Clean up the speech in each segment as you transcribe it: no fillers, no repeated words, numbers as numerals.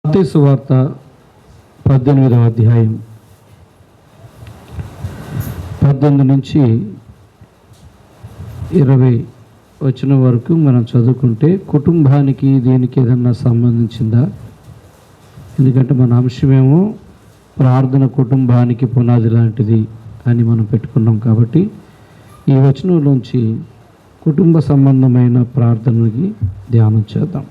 మత్తయి సువార్త 18వ అధ్యాయం 18 నుంచి 20 వచనం వరకు మనం చదువుకుంటే కుటుంబానికి దీనికి ఏదన్నా సంబంధించిందా? ఎందుకంటే మన అంశమేమో ప్రార్థన కుటుంబానికి పునాది లాంటిది అని మనం పెట్టుకున్నాం. కాబట్టి ఈ వచనంలోంచి కుటుంబ సంబంధమైన ప్రార్థనకి ధ్యానం చేద్దాం.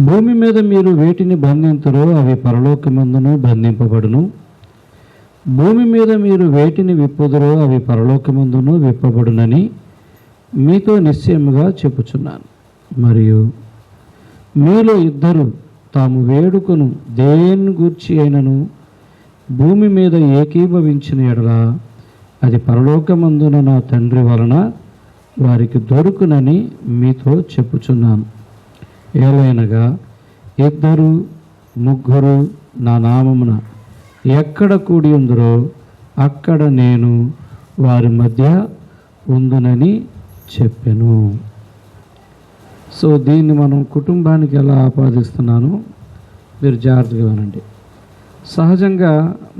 భూమి మీద మీరు వేటిని బంధింతురో అవి పరలోకమందును బంధింపబడును, భూమి మీద మీరు వేటిని విప్పుదురో అవి పరలోకమందును విప్పబడునని మీతో నిశ్చయముగా చెప్పుచున్నాను. మరియు మీలో ఇద్దరు తాము వేడుకను దేని గూర్చి అయినను భూమి మీద ఏకీభవించిన ఎడల అది పరలోకమందున నా తండ్రి వలన వారికి దొరుకునని మీతో చెప్పుచున్నాను. ఏలైనగా ఇద్దరు ముగ్గురు నా నామమున ఎక్కడ కూడి ఉందరో అక్కడ నేను వారి మధ్య ఉందునని చెప్పాను. సో దీన్ని మనం కుటుంబానికి ఎలా ఆపాదిస్తున్నానో మీరు జాగ్రత్తగా వినండి. సహజంగా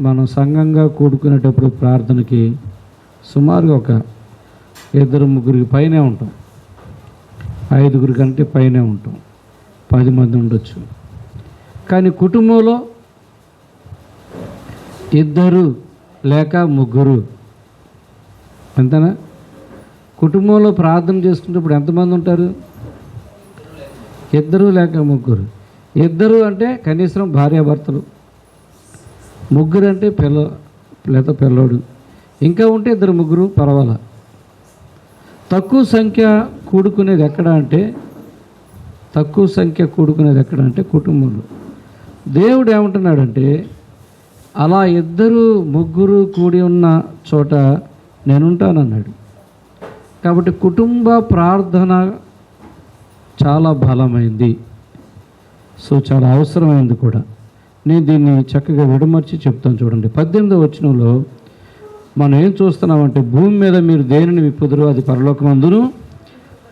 మనం సంఘంగా కూడుకునేటప్పుడు ప్రార్థనకి సుమారుగా ఒక 2-3 పైనే ఉంటాం, 5 కంటే పైనే ఉంటాం, 10 మంది ఉండొచ్చు. కానీ కుటుంబంలో 2 లేక 3 అంతేనా? కుటుంబంలో ప్రార్థన చేసుకునేటప్పుడు ఎంతమంది ఉంటారు? 2 లేక 3. 2 అంటే కనీసం భార్యాభర్తలు, 3 అంటే లేదా పిల్లోడు, ఇంకా ఉంటే 2-3 పర్వాలా. తక్కువ సంఖ్య కూడుకునేది ఎక్కడ అంటే కుటుంబంలో. దేవుడు ఏమంటున్నాడంటే అలా 2-3 కూడి ఉన్న చోట నేనుంటానన్నాడు. కాబట్టి కుటుంబ ప్రార్థన చాలా బలమైంది, సో చాలా అవసరమైంది కూడా. నేను దీన్ని చక్కగా విడమర్చి చెప్తాను. చూడండి, 18వ వచనంలో మనం ఏం చూస్తున్నామంటే భూమి మీద మీరు దేనిని విప్పుదురో అది పరలోకమందును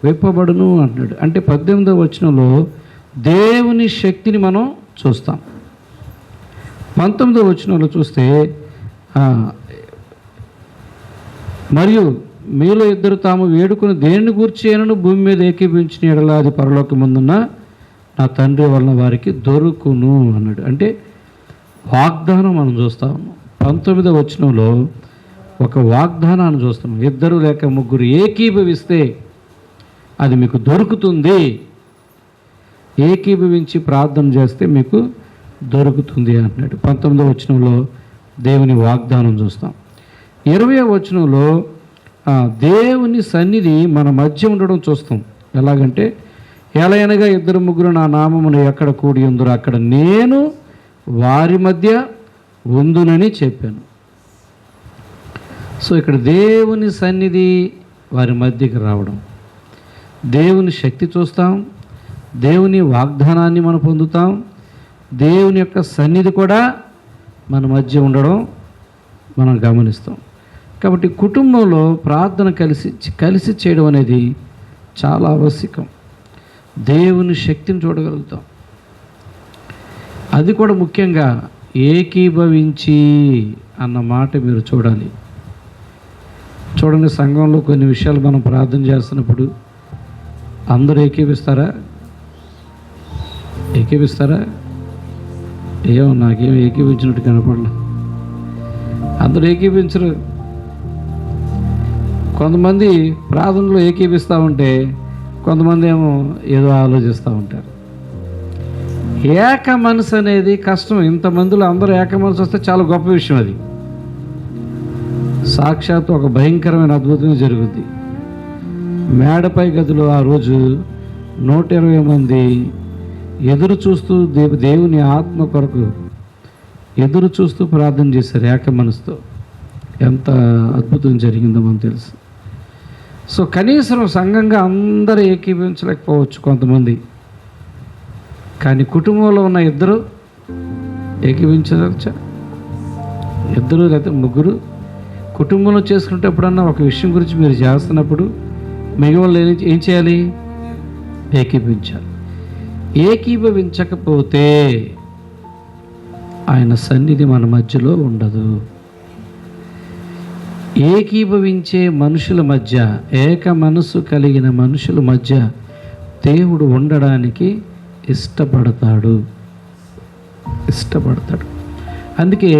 విప్పబడును అంటున్నాడు. అంటే 18వ వచనంలో దేవుని శక్తిని మనం చూస్తాం. 19వ వచనంలో చూస్తే మరియు మీలో ఇద్దరు తాము వేడుకుని దేనిని గూర్చి అయినను భూమి మీద ఏకీభవించిన ఎడల అది పరలోకమందున్న నా తండ్రి వలన వారికి దొరుకును అన్నాడు. అంటే వాగ్దానం మనం చూస్తాం. 19వ వచనంలో ఒక వాగ్దానాన్ని చూస్తాం. 2 లేక 3 ఏకీభవిస్తే అది మీకు దొరుకుతుంది, ఏకీభవించి ప్రార్థన చేస్తే మీకు దొరుకుతుంది అంటున్నాడు. 19వ వచనంలో దేవుని వాగ్దానం చూస్తాం. 20వ వచనంలో దేవుని సన్నిధి మన మధ్య ఉండడం చూస్తాం. ఎలాగంటే ఎలయనగా 2-3 నా నామమును ఎక్కడ కూడి ఉందరో అక్కడ నేను వారి మధ్య ఉందునని చెప్పాను. సో ఇక్కడ దేవుని సన్నిధి వారి మధ్యకి రావడం, దేవుని శక్తి చూస్తాం, దేవుని వాగ్దానాన్ని మనం పొందుతాం, దేవుని యొక్క సన్నిధి కూడా మన మధ్య ఉండడం మనం గమనిస్తాం. కాబట్టి కుటుంబంలో ప్రార్థన కలిసి చేయడం అనేది చాలా ఆవశ్యకం. దేవుని శక్తిని చూడగలుగుతాం. అది కూడా ముఖ్యంగా ఏకీభవించి అన్న మాట మీరు చూడాలి. చూడండి, సంఘంలో కొన్ని విషయాలు మనం ప్రార్థన చేస్తున్నప్పుడు అందరూ ఏకీపిస్తారా? ఏమో నాకేం ఏకీపించినట్టు కనపడలే. అందరూ ఏకీపించరు. కొంతమంది ప్రార్థనలో ఏకీపిస్తూ ఉంటే కొంతమంది ఏమో ఏదో ఆలోచిస్తూ ఉంటారు. ఏక మనసు అనేది కష్టం. ఇంతమందిలో అందరూ ఏక మనసు వస్తే చాలా గొప్ప విషయం. అది సాక్షాత్తు ఒక భయంకరమైన అద్భుతం జరుగుద్ది. మేడపై గదిలో ఆ రోజు 120 మంది ఎదురు చూస్తూ దేవుని ఆత్మ కొరకు ఎదురు చూస్తూ ప్రార్థన చేశారు ఏక మనసుతో. ఎంత అద్భుతం జరిగిందో మనకు తెలుసు. సో కనీసం సంఘంగా అందరూ ఏకీభవించలేకపోవచ్చు కొంతమంది, కానీ కుటుంబంలో ఉన్న 2 ఏకీభవించవచ్చా? 2 లేదా 3 కుటుంబంలో చేసుకునేటప్పుడన్నా ఒక విషయం గురించి మీరు చేస్తున్నప్పుడు మిగిలిన ఏం చేయాలి? ఏకీభవించాలి. ఏకీభవించకపోతే ఆయన సన్నిధి మన మధ్యలో ఉండదు. ఏకీభవించే మనుషుల మధ్య, ఏక మనసు కలిగిన మనుషుల మధ్య దేవుడు ఉండడానికి ఇష్టపడతాడు. అందుకే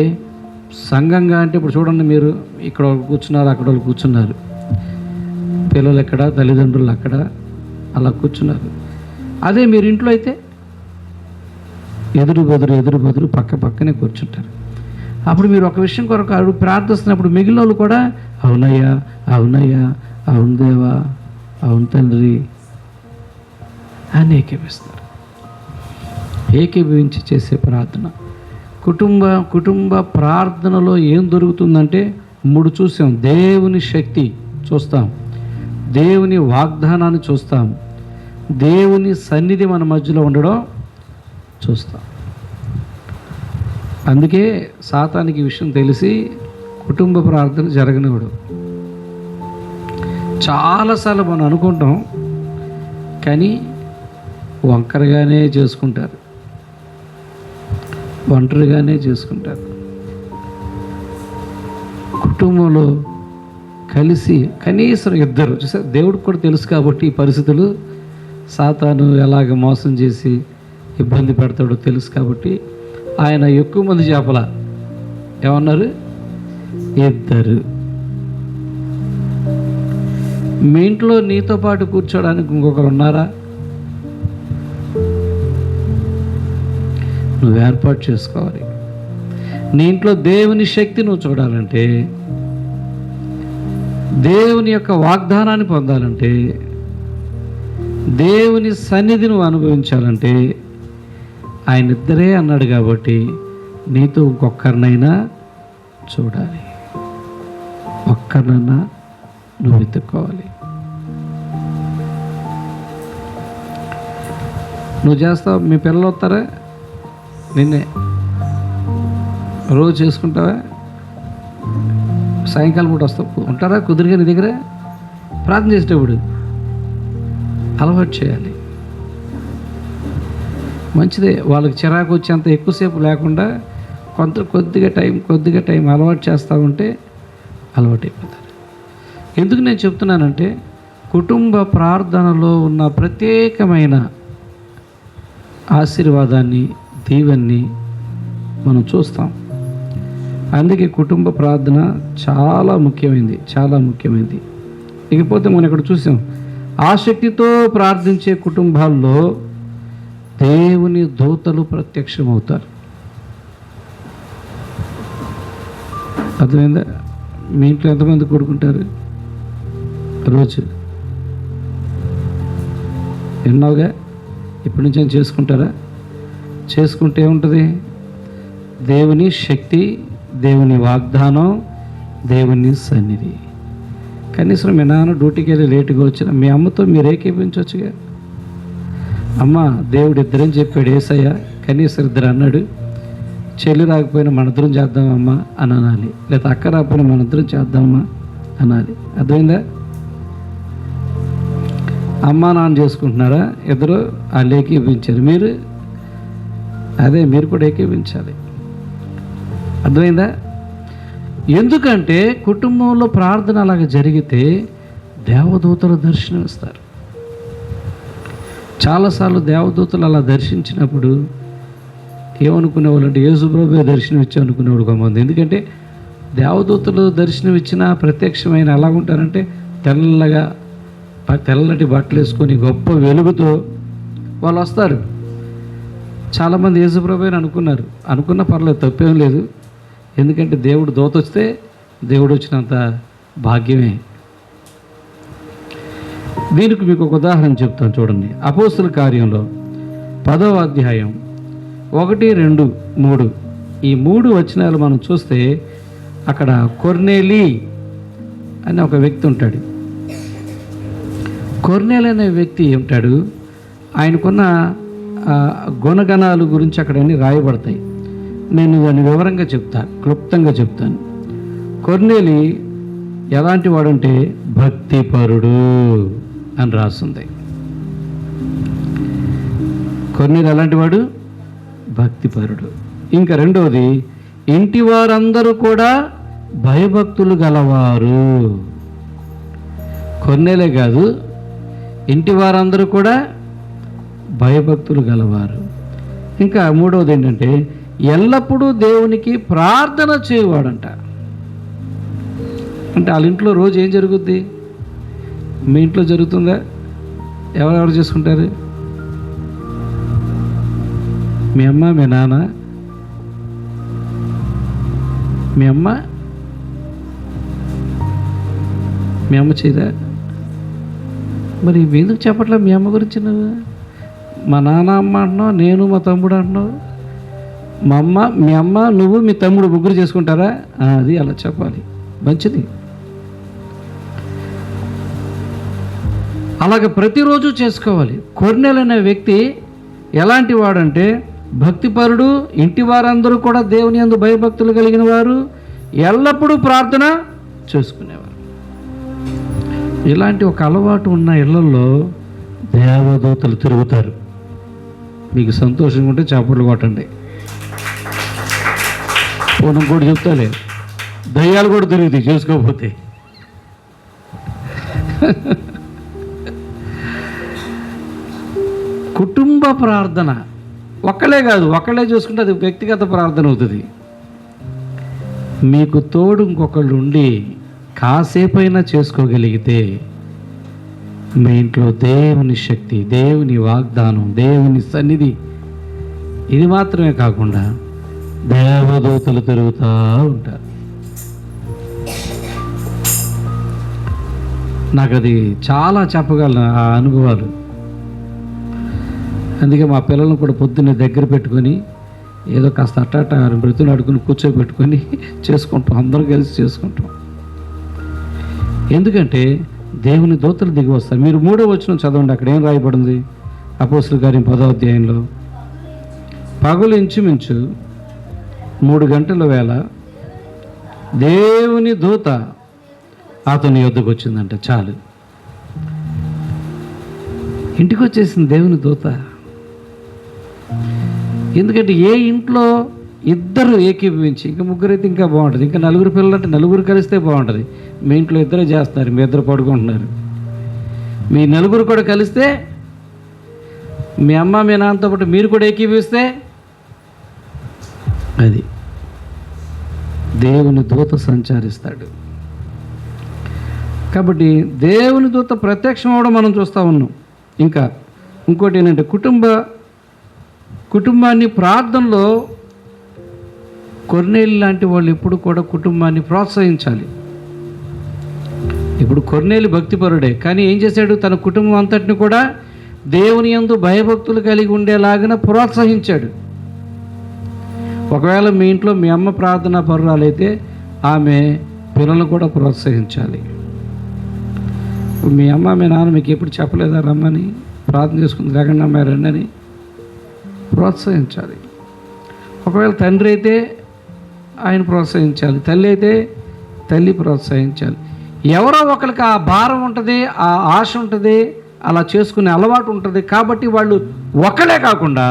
సంఘంగా అంటే ఇప్పుడు చూడండి, మీరు ఇక్కడ కూర్చున్నారు, అక్కడ వాళ్ళు కూర్చున్నారు, పిల్లలు ఎక్కడ, తల్లిదండ్రులు అక్కడ, అలా కూర్చున్నారు. అదే మీరు ఇంట్లో అయితే ఎదురు బదురు పక్కనే కూర్చుంటారు. అప్పుడు మీరు ఒక విషయం కొరకు ప్రార్థిస్తున్నప్పుడు మిగిలిన వాళ్ళు కూడా అవునయ్యా, అవును దేవా, అవును తండ్రి అని ఏకీభవిస్తారు. ఏకీభవించి చేసే ప్రార్థన. కుటుంబ ప్రార్థనలో ఏం దొరుకుతుందంటే 3 చూసాం. దేవుని శక్తి చూస్తాం, దేవుని వాగ్దానాన్ని చూస్తాం, దేవుని సన్నిధి మన మధ్యలో ఉండడం చూస్తాం. అందుకే సాతానికి విషయం తెలిసి కుటుంబ ప్రార్థన జరగనివ్వడు. చాలాసార్లు మనం అనుకుంటాం, కానీ ఒంటరిగానే చేసుకుంటారు. కుటుంబంలో కలిసి కనీసం 2 చూసారు. దేవుడికి కూడా తెలుసు కాబట్టి ఈ పరిస్థితులు, సాతాను ఎలాగ మోసం చేసి ఇబ్బంది పెడతాడో తెలుసు కాబట్టి ఆయన ఎక్కువ మంది చేపల ఏమన్నారు, 2. మీ ఇంట్లో నీతో పాటు కూర్చోడానికి ఇంకొకరు ఉన్నారా? నువ్వు ఏర్పాటు చేసుకోవాలి. నీ ఇంట్లో దేవుని శక్తి నువ్వు చూడాలంటే, దేవుని యొక్క వాగ్దానాన్ని పొందాలంటే, దేవుని సన్నిధి నువ్వు అనుభవించాలంటే ఆయన 2 అన్నాడు కాబట్టి నీతో ఇంకొక్కరినైనా చూడాలి, ఒక్కరినైనా నువ్వు వెతుక్కోవాలి. నువ్వు చేస్తావు, మీ పిల్లలు వస్తారా, నిన్నే రోజు చేసుకుంటావా, సాయంకాలం పూట వస్తావు, ఉంటారా కుదురుగా నీ దగ్గర ప్రార్థన చేసేటప్పుడు అలవాటు చేయాలి. మంచిదే, వాళ్ళకి చిరాకు వచ్చేంత ఎక్కువసేపు లేకుండా కొద్దిగా టైం అలవాటు చేస్తూ ఉంటే అలవాటు అయిపోతారు. ఎందుకు నేను చెప్తున్నానంటే, కుటుంబ ప్రార్థనలో ఉన్న ప్రత్యేకమైన ఆశీర్వాదాన్ని, దీవెన్ని మనం చూస్తాం. అందుకే కుటుంబ ప్రార్థన చాలా ముఖ్యమైనది. ఇకపోతే మనం ఇక్కడ చూసాం, ఆసక్తితో ప్రార్థించే కుటుంబాల్లో దేవుని దూతలు ప్రత్యక్షమవుతారు. అర్థమైందా? మీ ఇంట్లో ఎంతమంది కొడుకుంటారు రోజు? ఎన్నోగా ఇప్పటి నుంచి ఏం చేసుకుంటారా? చేసుకుంటే ఏముంటుంది? దేవుని శక్తి, దేవుని వాగ్దానం, దేవుని సన్నిధి. కనీసం మీ నాన్న డ్యూటీకి వెళ్ళి లేటుగా వచ్చిన మీ అమ్మతో మీరు ఏకీపించవచ్చుగా. అమ్మ, దేవుడు 2 అని చెప్పాడు యేసయ్య, కనీసం 2 అన్నాడు, చెల్లి రాకపోయినా మనిద్దరం చేద్దామమ్మా అని అనాలి, లేదా అక్క రాకపోయినా మనిద్దరం చేద్దామమ్మా అనాలి. అర్థమైందా? అమ్మా నాన్న చేసుకుంటున్నారా? 2 వాళ్ళు ఏకీపించారు, మీరు కూడా ఏకీపించాలి. అర్థమైందా? ఎందుకంటే కుటుంబంలో ప్రార్థన అలాగ జరిగితే దేవదూతలు దర్శనమిస్తారు. చాలాసార్లు దేవదూతలు అలా దర్శించినప్పుడు ఏమనుకునేవాళ్ళు అంటే, యేసుప్రభువే దర్శనం ఇచ్చి అనుకునేవాడు కొంతమంది. ఎందుకంటే దేవదూతలు దర్శనం ఇచ్చిన ప్రత్యక్షమైన ఎలా ఉంటారంటే, తెల్లటి బట్టలు వేసుకొని గొప్ప వెలుగుతో వాళ్ళు వస్తారు. చాలామంది యేసుప్రభువే అనుకున్న పర్లేదు, తప్పేం లేదు. ఎందుకంటే దేవుడు దూత వస్తే దేవుడు వచ్చినంత భాగ్యమే. దీనికి మీకు ఒక ఉదాహరణ చెప్తాను చూడండి. అపోస్తుల కార్యంలో 10వ అధ్యాయం 1, 2, 3 ఈ 3 వచనాలు మనం చూస్తే అక్కడ కొర్నేలి అనే ఒక వ్యక్తి ఉంటాడు. కొర్నేలి అనే వ్యక్తి ఉంటాడు. ఆయనకున్న గుణగణాల గురించి అక్కడ అన్ని రాయబడతాయి. నేను దాన్ని వివరంగా క్లుప్తంగా చెప్తాను. కొర్నేలి ఎలాంటి వాడంటే భక్తిపరుడు అని రాస్తుంది. కొర్నేలు ఎలాంటి వాడు? భక్తిపరుడు. ఇంకా రెండవది, ఇంటి వారందరూ కూడా భయభక్తులు గలవారు. కొర్నేలే కాదు, ఇంటి వారందరూ కూడా భయభక్తులు గలవారు. ఇంకా మూడవది ఏంటంటే, ఎల్లప్పుడూ దేవునికి ప్రార్థన చేయవాడంట. అంటే వాళ్ళ ఇంట్లో రోజు ఏం జరుగుద్ది? మీ ఇంట్లో జరుగుతుందా? ఎవరెవరు చేసుకుంటారు? మీ అమ్మ, మీ నాన్న, మీ అమ్మ చేయదా? మరి ఎందుకు చెప్పట్లే మీ అమ్మ గురించి? నువ్వు మా నాన్న అమ్మ అంటున్నావు, నేను మా తమ్ముడు అంటున్నావు. మీ అమ్మ నువ్వు మీ తమ్ముడు ముగ్గురు చేసుకుంటారా? అది అలా చెప్పాలి, మంచిది. అలాగే ప్రతిరోజు చేసుకోవాలి. కొర్నేలు అనే వ్యక్తి ఎలాంటి వాడంటే భక్తిపరుడు, ఇంటి వారందరూ కూడా దేవుని యందు భయభక్తులు కలిగిన వారు, ఎల్లప్పుడూ ప్రార్థన చేసుకునేవారు. ఇలాంటి ఒక అలవాటు ఉన్న ఇళ్లలో దేవదూతలు తిరుగుతారు. మీకు సంతోషంగా ఉంటే చప్పట్లు కొట్టండి. పూనం కూడా చెప్తాలే, దయ్యాలు కూడా తిరుగుతాయి చేసుకోకపోతే. కుటుంబ ప్రార్థన ఒక్కలే కాదు, ఒక్కలే చూసుకుంటే అది వ్యక్తిగత ప్రార్థన అవుతుంది. మీకు తోడు ఇంకొకళ్ళు ఉండి కాసేపైనా చేసుకోగలిగితే మీ ఇంట్లో దేవుని శక్తి, దేవుని వాగ్దానం, దేవుని సన్నిధి, ఇది మాత్రమే కాకుండా దేవదూతలు తిరుగుతూ ఉంటారు. నాకు అది చాలా చెప్పగలను ఆ అనుభవాలు. అందుకే మా పిల్లలను కూడా పొద్దున్నే దగ్గర పెట్టుకొని ఏదో కాస్త అట్ట బ్రతులు అడుగుని కూర్చోబెట్టుకొని చేసుకుంటాం, అందరూ కలిసి చేసుకుంటాం. ఎందుకంటే దేవుని దూతలు దిగి వస్తారు. మీరు 3వ వచనం చదవండి, అక్కడ ఏం రాయబడింది? అపోస్తలుల కార్యం 10వ అధ్యాయంలో, పగలు ఇంచుమించు 3 గంటల వేళ దేవుని దూత అతని యొద్దకు వచ్చిందంట. చాలు, ఇంటికి వచ్చేసింది దేవుని దూత. ఎందుకంటే ఏ ఇంట్లో ఇద్దరు ఏకీభవించి, ఇంకా ముగ్గురు అయితే ఇంకా బాగుంటుంది, ఇంకా నలుగురు పిల్లలు అంటే నలుగురు కలిస్తే బాగుంటుంది. మీ ఇంట్లో ఇద్దరే చేస్తున్నారు, మీ ఇద్దరు పడుకుంటున్నారు. మీ నలుగురు కూడా కలిస్తే, మీ అమ్మ మీ నాన్నతో పాటు మీరు కూడా ఏకీభవిస్తే, అది దేవుని దూత సంచరిస్తాడు. కాబట్టి దేవుని దూత ప్రత్యక్షం అవడం మనం చూస్తూ ఉన్నాం. ఇంకా ఇంకోటి ఏంటంటే కుటుంబాన్ని ప్రార్థనలో కొర్నేలు లాంటి వాళ్ళు ఎప్పుడు కూడా కుటుంబాన్ని ప్రోత్సహించాలి. ఇప్పుడు కొర్నేలు భక్తిపరుడే, కానీ ఏం చేశాడు? తన కుటుంబం అంతటిని కూడా దేవుని యందు భయభక్తులు కలిగి ఉండేలాగా ప్రోత్సహించాడు. ఒకవేళ మీ ఇంట్లో మీ అమ్మ ప్రార్థనా పరురాలైతే ఆమె పిల్లలను కూడా ప్రోత్సహించాలి. మీ అమ్మ మీ నాన్న మీకు ఎప్పుడు చెప్పలేదా రమ్మని, ప్రార్థన చేసుకుని లేకుండా రండి అని ప్రోత్సహించాలి. ఒకవేళ తండ్రి అయితే ఆయన ప్రోత్సహించాలి, తల్లి అయితే తల్లి ప్రోత్సహించాలి. ఎవరో ఒకరికి ఆ భారం ఉంటుంది, ఆ ఆశ ఉంటుంది, అలా చేసుకునే అలవాటు ఉంటుంది. కాబట్టి వాళ్ళు ఒకలే కాకుండా,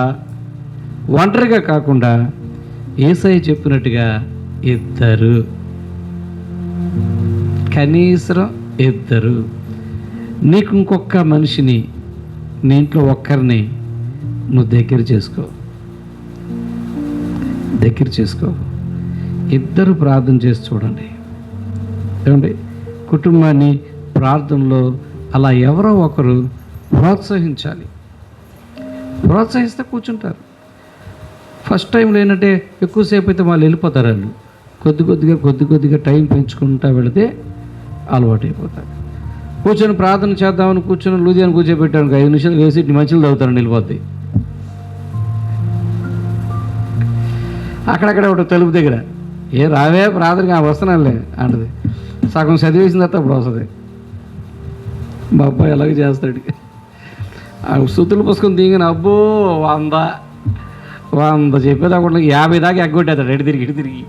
ఒంటరిగా కాకుండా యేసయ్య చెప్పినట్టుగా ఇద్దరు, కనీసం ఇద్దరు, నీకు ఇంకొక మనిషిని, నీ ఇంట్లో ఒక్కరిని నువ్వు దగ్గర చేసుకో. ఇద్దరు ప్రార్థన చేసి చూడండి. ఏమండి, కుటుంబాన్ని ప్రార్థనలో అలా ఎవరో ఒకరు ప్రోత్సహించాలి. ప్రోత్సహిస్తే కూర్చుంటారు. ఫస్ట్ టైంలో ఏంటంటే ఎక్కువసేపు అయితే వాళ్ళు వెళ్ళిపోతారు. వాళ్ళు కొద్దిగా టైం పెంచుకుంటూ వెళితే అలవాటు అయిపోతారు. కూర్చొని ప్రార్థన చేద్దామని కూర్చొని లూజియాని కూర్చోబెట్టాను, 5 నిమిషాలు వేసి మంచిలు తాగుతారని వెళ్ళిపోద్ది. అక్కడక్కడ ఒకటి తలుపు దగ్గర, ఏ రావే ప్రార్థనగా వస్తున్నానులే అంటది. సగం చదివేసిన తర్వాత అప్పుడు వస్తుంది. మా అబ్బాయి ఎలాగ చేస్తాడు, ఆ సుతులు పుస్తకం దిగిన అబ్బో 100 చెప్పేదాకుండా 50 దాకా ఎగ్గొట్టేస్తాడు. ఎటు తిరిగి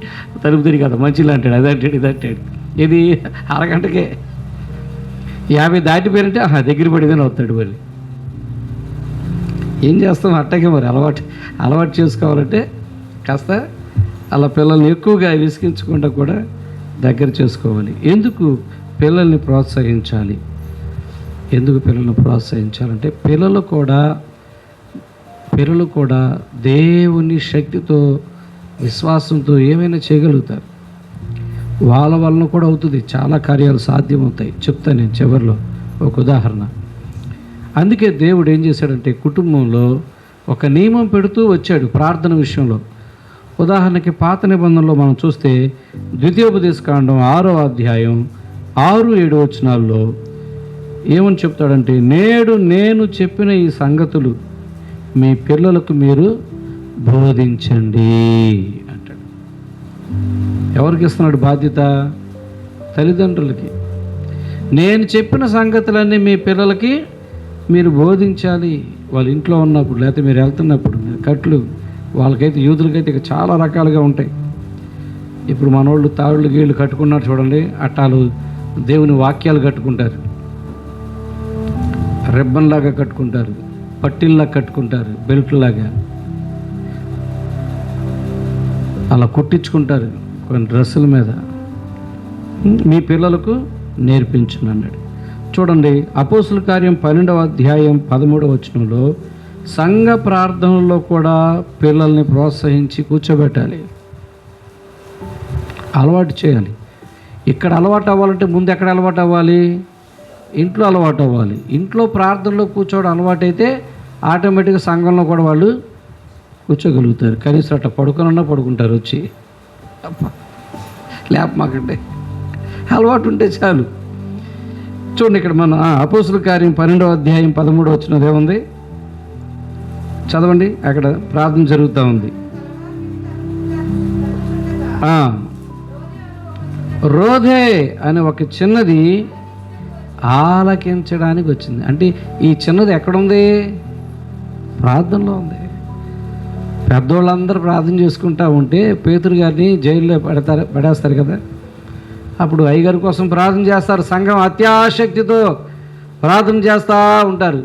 తలుపు తిరిగి కదా మంచిలు అంటాడు, అది అంటాడు ఇది అంటాడు. ఇది అరగంటకే 50 దాటిపోయారంటే దగ్గర పడిదని వస్తాడు. మళ్ళీ ఏం చేస్తాం, అట్టగే మరి అలవాటు చేసుకోవాలంటే కాస్త అలా పిల్లల్ని ఎక్కువగా విసిగించకుండా కూడా దగ్గర చేసుకోవాలి. ఎందుకు పిల్లల్ని ప్రోత్సహించాలి? ఎందుకు పిల్లల్ని ప్రోత్సహించాలంటే పిల్లలు కూడా దేవుని శక్తితో విశ్వాసంతో ఏమైనా చేయగలుగుతారు. వాళ్ళ వలన కూడా అవుతుంది, చాలా కార్యాలు సాధ్యమవుతాయి. చెప్తాను నేను చివరిలో ఒక ఉదాహరణ. అందుకే దేవుడు ఏం చేశాడంటే కుటుంబంలో ఒక నియమం పెడుతూ వచ్చాడు ప్రార్థన విషయంలో. ఉదాహరణకి పాత నిబంధనలో మనం చూస్తే ద్వితీయోపదేశకాండం 6వ అధ్యాయం 6-7 వచనాల్లో ఏమని చెప్తాడంటే, నేడు నేను చెప్పిన ఈ సంగతులు మీ పిల్లలకు మీరు బోధించండి అంటాడు. ఎవరికి ఇస్తున్నాడు బాధ్యత? తల్లిదండ్రులకి. నేను చెప్పిన సంగతులన్నీ మీ పిల్లలకి మీరు బోధించాలి. వాళ్ళ ఇంట్లో ఉన్నప్పుడు, లేకపోతే మీరు వెళ్తున్నప్పుడు కట్లు వాళ్ళకైతే యూదులకైతే ఇక చాలా రకాలుగా ఉంటాయి. ఇప్పుడు మనోళ్ళు తాళ్ళు గీళ్ళు కట్టుకున్నారు చూడండి, అట్టాలు దేవుని వాక్యాలు కట్టుకుంటారు, రిబ్బన్లాగా కట్టుకుంటారు, పట్టిల్లాగా కట్టుకుంటారు, బెల్ట్లాగా అలా కుట్టించుకుంటారు కొన్ని డ్రెస్సుల మీద. మీ పిల్లలకు నేర్పించండి అన్నాడు. చూడండి, అపోస్తుల కార్యం 12వ అధ్యాయం 13వ వచనంలో సంఘ ప్రార్థనలో కూడా పిల్లల్ని ప్రోత్సహించి కూర్చోబెట్టాలి, అలవాటు చేయాలి. ఇక్కడ అలవాటు అవ్వాలంటే ముందు ఎక్కడ అలవాటు అవ్వాలి? ఇంట్లో అలవాటు అవ్వాలి. ఇంట్లో ప్రార్థనలో కూర్చోవడం అలవాటైతే ఆటోమేటిక్గా సంఘంలో కూడా వాళ్ళు కూర్చోగలుగుతారు. కనీసం అట్లా పడుకున్నా పడుకుంటారు వచ్చి. మాకంటే అలవాటు ఉంటే చాలు. చూడండి, ఇక్కడ మన అపోస్తుల కార్యం 12వ అధ్యాయం 13వ వచనం ఏముంది చదవండి. అక్కడ ప్రార్థన జరుగుతూ ఉంది. రోధే అనే ఒక చిన్నది ఆలకించడానికి వచ్చింది. అంటే ఈ చిన్నది ఎక్కడుంది? ప్రార్థనలో ఉంది. పెద్దోళ్ళందరూ ప్రార్థన చేసుకుంటూ ఉంటే పేతురు గారిని జైల్లో పడేస్తారు కదా. అప్పుడు అయ్యగారి కోసం ప్రార్థన చేస్తారు. సంఘం అత్యాశక్తితో ప్రార్థన చేస్తూ ఉంటారు.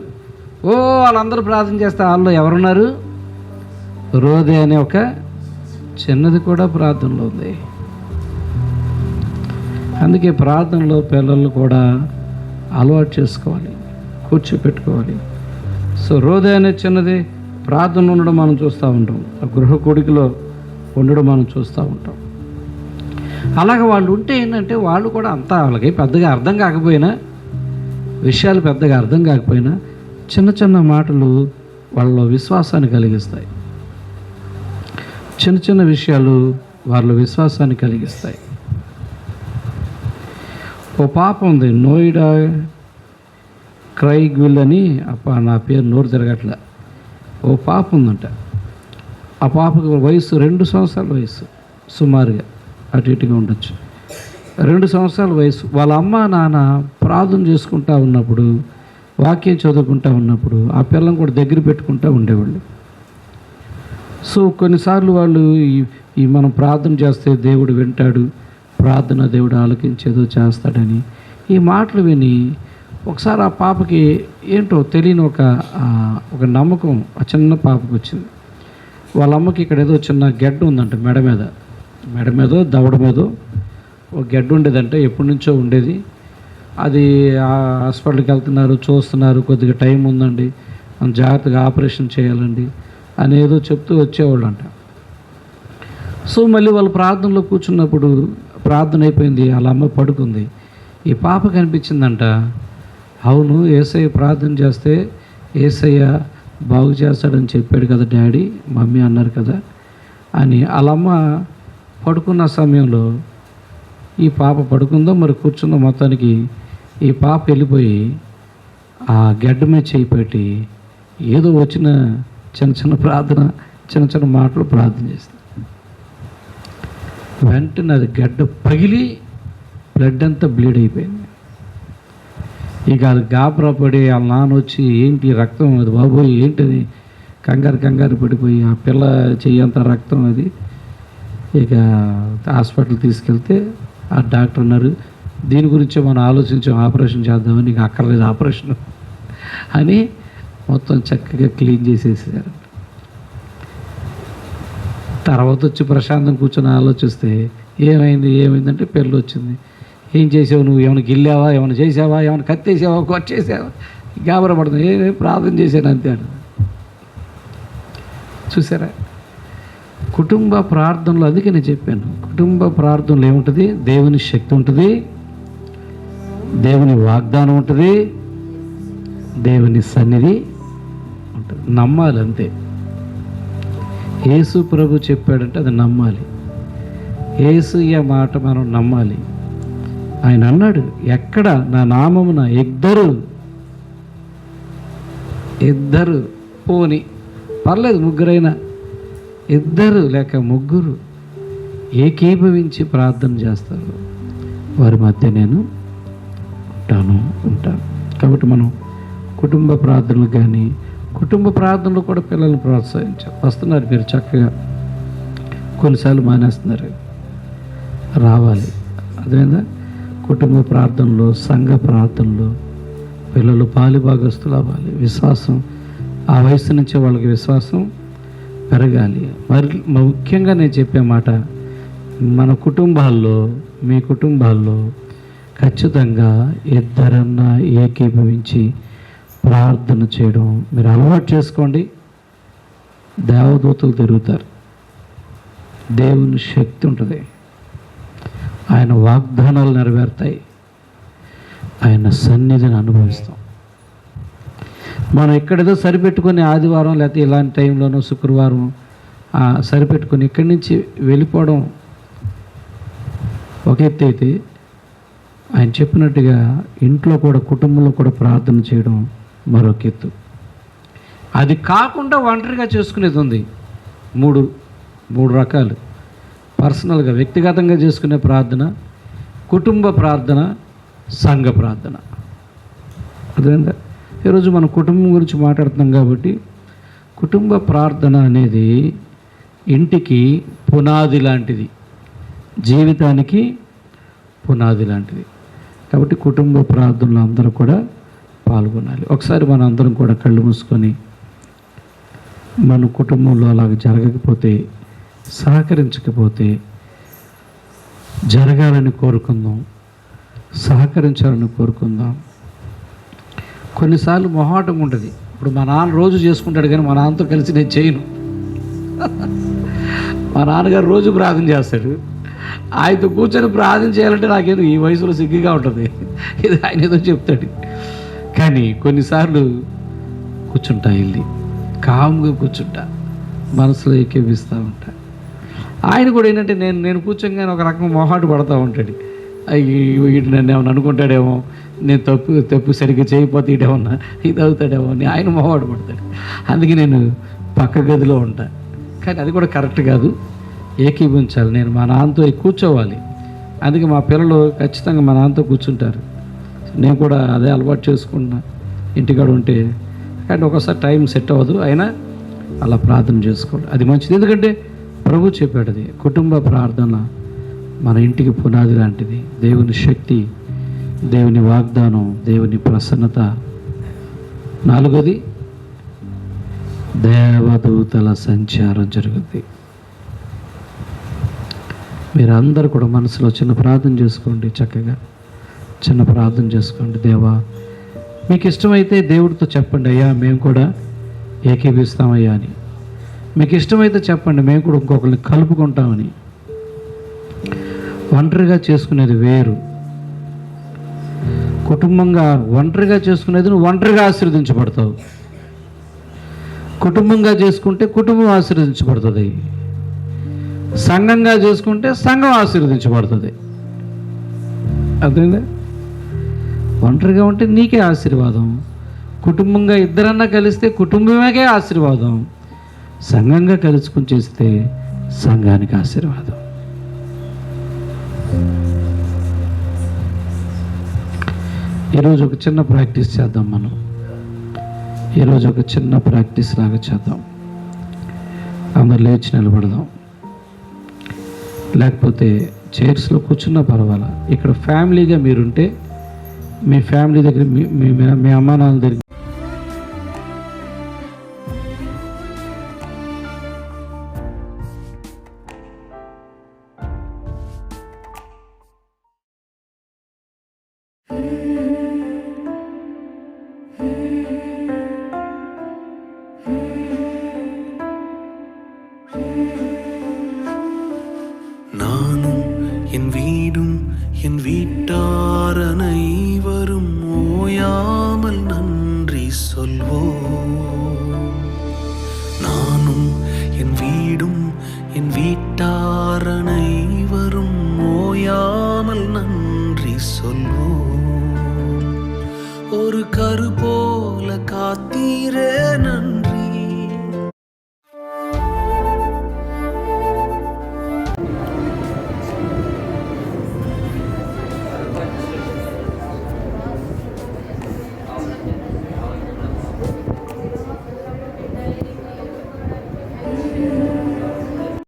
వాళ్ళందరూ ప్రార్థన చేస్తే వాళ్ళు ఎవరున్నారు? రోదే అనే ఒక చిన్నది కూడా ప్రార్థనలో ఉంది. అందుకే ప్రార్థనలో పిల్లలు కూడా అలవాటు చేసుకోవాలి, కూర్చోపెట్టుకోవాలి. సో రోదే అనే చిన్నది ప్రార్థనలో ఉండడం మనం చూస్తూ ఉంటాం, గృహ కొడుకులో ఉండడం మనం చూస్తూ ఉంటాం. అలాగే వాళ్ళు ఉంటే ఏంటంటే వాళ్ళు కూడా అంతా వాళ్ళకి పెద్దగా అర్థం కాకపోయినా, విషయాలు పెద్దగా అర్థం కాకపోయినా చిన్న చిన్న మాటలు వాళ్ళ విశ్వాసాన్ని కలిగిస్తాయి. చిన్న చిన్న విషయాలు వాళ్ళ విశ్వాసాన్ని కలిగిస్తాయి. ఓ పాప ఉంది, నోయిడా క్రైగ్విల్ అని, నా పేరు నోరు తిరగట్లే. ఓ పాప ఉందంట. ఆ పాపకు వయసు 2 సంవత్సరాల వయసు, సుమారుగా అటు ఇటుగా ఉండొచ్చు. 2 సంవత్సరాల వయసు. వాళ్ళ అమ్మ నాన్న ప్రార్థన చేసుకుంటూ ఉన్నప్పుడు, వాక్యం చదువుకుంటూ ఉన్నప్పుడు ఆ పిల్లని కూడా దగ్గర పెట్టుకుంటూ ఉండేవాళ్ళు. సో కొన్నిసార్లు వాళ్ళు ఈ మనం ప్రార్థన చేస్తే దేవుడు వింటాడు, ప్రార్థన దేవుడు ఆలకించేదో చేస్తాడని ఈ మాటలు విని ఒకసారి ఆ పాపకి ఏంటో తెలియని ఒక నమ్మకం ఆ చిన్న పాపకు వచ్చింది. వాళ్ళ అమ్మకి ఇక్కడ ఏదో చిన్న గెడ్డ ఉందంట, మెడ మీదో దవడ మీదో ఒక గెడ్డ ఉండేదంట, ఎప్పటి నుంచో ఉండేది. అది హాస్పిటల్కి వెళ్తున్నారు, చూస్తున్నారు, కొద్దిగా టైం ఉందండి, జాగ్రత్తగా ఆపరేషన్ చేయాలండి అని ఏదో చెప్తూ వచ్చేవాళ్ళు అంట. సో మళ్ళీ వాళ్ళు ప్రార్థనలో కూర్చున్నప్పుడు ప్రార్థన అయిపోయింది, వాళ్ళ అమ్మ పడుకుంది. ఈ పాప కనిపించిందంట. అవును, యేసయ్య ప్రార్థన చేస్తే యేసయ్య బాగు చేస్తాడని చెప్పాడు కదా డాడీ, మమ్మీ అన్నారు కదా అని వాళ్ళమ్మ పడుకున్న సమయంలో ఈ పాప పడుకుందో మరి కూర్చుందో, మొత్తానికి ఈ పాప వెళ్ళిపోయి ఆ గడ్డ మీద చేయి పెట్టి ఏదో వచ్చిన చిన్న ప్రార్థన, చిన్న మాటలు ప్రార్థన చేస్తుంది. వెంటనే అది గడ్డ పగిలి బ్లడ్ అంతా బ్లీడ్ అయిపోయింది. ఇక అది గాబరా పడి వాళ్ళ నాన్న వచ్చి ఏంటి రక్తం అది బాబోయ్ ఏంటది కంగారు పడిపోయి ఆ పిల్ల చెయ్యంత రక్తం అది. ఇక హాస్పిటల్ తీసుకెళ్తే ఆ డాక్టర్ అన్నారు, దీని గురించే మనం ఆలోచించాం, ఆపరేషన్ చేద్దామని. నీకు అక్కర్లేదు ఆపరేషన్ అని మొత్తం చక్కగా క్లీన్ చేసేసారు. తర్వాత వచ్చి ప్రశాంతం కూర్చొని ఆలోచిస్తే ఏమైందంటే పెళ్ళి వచ్చింది. ఏం చేసావు నువ్వు? ఏమైనా గిల్లావా, ఏమైనా చేసావా, ఏమైనా కత్తేసావా, కొట్టేసావా? గాబరపడుతుంది. ప్రార్థన చేశాను అంతే. చూసారా, కుటుంబ ప్రార్థనలు, అందుకే నేను చెప్పాను, కుటుంబ ప్రార్థనలు ఏముంటుంది? దేవుని శక్తి ఉంటుంది, దేవుని వాగ్దానం ఉంటుంది, దేవుని సన్నిధి ఉంటుంది. నమ్మాలి అంతే. యేసు ప్రభు చెప్పాడంటే అది నమ్మాలి. యేసయ్య మాట మనం నమ్మాలి. ఆయన అన్నాడు, ఎక్కడ నా నామమున ఇద్దరు పోని పర్లేదు, ముగ్గురైనా, ఇద్దరు లేక ముగ్గురు ఏకీభవించి ప్రార్థన చేస్తారు, వారి మధ్య నేను ఉంటాను. కాబట్టి మనం కుటుంబ ప్రార్థనలు కానీ, కుటుంబ ప్రార్థనలు కూడా పిల్లల్ని ప్రోత్సహించాలి. వస్తున్నారు మీరు చక్కగా, కొన్నిసార్లు మానేస్తున్నారు, రావాలి. అదేవిధంగా కుటుంబ ప్రార్థనలు, సంఘ ప్రార్థనలు పిల్లలు పాలిభాగస్తులు అవ్వాలి. విశ్వాసం ఆ వయసు నుంచే వాళ్ళకి విశ్వాసం పెరగాలి. మరి ముఖ్యంగా నేను చెప్పే మాట, మన కుటుంబాల్లో, మీ కుటుంబాల్లో ఖచ్చితంగా ఇద్దరన్నా ఏకీభవించి ప్రార్థన చేయడం మీరు అలవాటు చేసుకోండి. దేవదూతలు తిరుగుతారు, దేవుని శక్తి ఉంటుంది, ఆయన వాగ్దానాలు నెరవేరుతాయి, ఆయన సన్నిధిని అనుభవిస్తాం. మనం ఎక్కడేదో సరిపెట్టుకొని ఆదివారం లేకపోతే ఇలాంటి టైంలోనూ శుక్రవారం సరిపెట్టుకొని ఇక్కడి నుంచి వెళ్ళిపోవడం ఒక ఎత్తు అయితే, ఆయన చెప్పినట్టుగా ఇంట్లో కూడా, కుటుంబంలో కూడా ప్రార్థన చేయడం మరొక ఎత్తు. అది కాకుండా ఒంటరిగా చేసుకునేది ఉంది. మూడు రకాలు. పర్సనల్గా, వ్యక్తిగతంగా చేసుకునే ప్రార్థన, కుటుంబ ప్రార్థన, సంఘ ప్రార్థన. అదేందా ఈరోజు మనం కుటుంబం గురించి మాట్లాడుతున్నాం కాబట్టి, కుటుంబ ప్రార్థన అనేది ఇంటికి పునాది లాంటిది, జీవితానికి పునాది లాంటిది. కాబట్టి కుటుంబ ప్రార్థనలు అందరూ కూడా పాల్గొనాలి. ఒకసారి మనం అందరం కూడా కళ్ళు మూసుకొని, మన కుటుంబంలో అలాగ జరగకపోతే, సహకరించకపోతే జరగాలని కోరుకుందాం, సహకరించాలని కోరుకుందాం. కొన్నిసార్లు మొహాటం ఉంటుంది. ఇప్పుడు మా నాన్న రోజు చేసుకుంటాడు కానీ మా నాన్నతో కలిసి నేను చేయను. మా నాన్నగారు రోజు ప్రార్థన చేస్తాడు, ఆయనతో కూర్చొని ప్రార్థన చేయాలంటే నాకేదో ఈ వయసులో సిగ్గుగా ఉంటుంది. ఇది ఆయన ఏదో చెప్తాడు. కానీ కొన్నిసార్లు కూర్చుంటా, వెళ్ళి కామ్గా కూర్చుంటా, మనసులో ఏకీపిస్తూ ఉంటా. ఆయన కూడా ఏంటంటే నేను కూర్చోగానే ఒక రకం మొహాటు పడుతూ ఉంటాడు. వీడు నన్ను ఏమన్నా అనుకుంటాడేమో, నేను తప్పు సరిగ్గా చేయకపోతే ఇటేమన్నా ఇది అవుతాడేమో అని ఆయన మొహాటు పడతాడు. అందుకే నేను పక్క గదిలో ఉంటా. కానీ అది కూడా కరెక్ట్ కాదు, ఏకీభించాలి. నేను మా నాన్నతో కూర్చోవాలి. అందుకే మా పిల్లలు ఖచ్చితంగా మా నాన్నతో కూర్చుంటారు. నేను కూడా అదే అలవాటు చేసుకుంటున్నా ఇంటికాడ ఉంటే. కానీ ఒకసారి టైం సెట్ అవ్వదు, అయినా అలా ప్రార్థన చేసుకోవాలి, అది మంచిది. ఎందుకంటే ప్రభు చెప్పాడు, అది కుటుంబ ప్రార్థన మన ఇంటికి పునాది లాంటిది. దేవుని శక్తి, దేవుని వాగ్దానం, దేవుని ప్రసన్నత. 4వది, దేవదూతల సంచారం జరుగుద్ది. మీరందరూ కూడా మనసులో చిన్న ప్రార్థన చేసుకోండి, చక్కగా చిన్న ప్రార్థన చేసుకోండి. దేవా, మీకు ఇష్టమైతే దేవుడితో చెప్పండి, అయ్యా మేము కూడా ఏకీభిస్తామయ్యా అని. మీకు ఇష్టమైతే చెప్పండి, మేము కూడా ఇంకొకరిని కలుపుకుంటామని. ఒంటరిగా చేసుకునేది వేరు, కుటుంబంగా ఒంటరిగా చేసుకునేది నువ్వు ఒంటరిగా ఆశీర్వదించబడతావు. కుటుంబంగా చేసుకుంటే కుటుంబం ఆశీర్వదించబడుతుంది, సంఘంగా చేసుకుంటే సంఘం ఆశీర్వదించబడుతుంది. అర్థమైందా? ఒంటరిగా ఉంటే నీకే ఆశీర్వాదం, కుటుంబంగా ఇద్దరన్నా కలిస్తే కుటుంబమే ఆశీర్వాదం, సంఘంగా కలుసుకుని చేస్తే సంఘానికి ఆశీర్వాదం. ఈరోజు ఒక చిన్న ప్రాక్టీస్ చేద్దాం. మనం ఈరోజు ఒక చిన్న ప్రాక్టీస్ లాగా చేద్దాం. అందరు లేచి నిలబడదాం, లేకపోతే చైర్స్లో కూర్చున్నా పర్వాలా. ఇక్కడ ఫ్యామిలీగా మీరుంటే మీ ఫ్యామిలీ దగ్గర, మీ అమ్మా నాన్న దగ్గర கேட்டார் அனைவரும் ஓயாமல் நன்றி சொல்வோம். ஒரு கரு போல காத்தீரே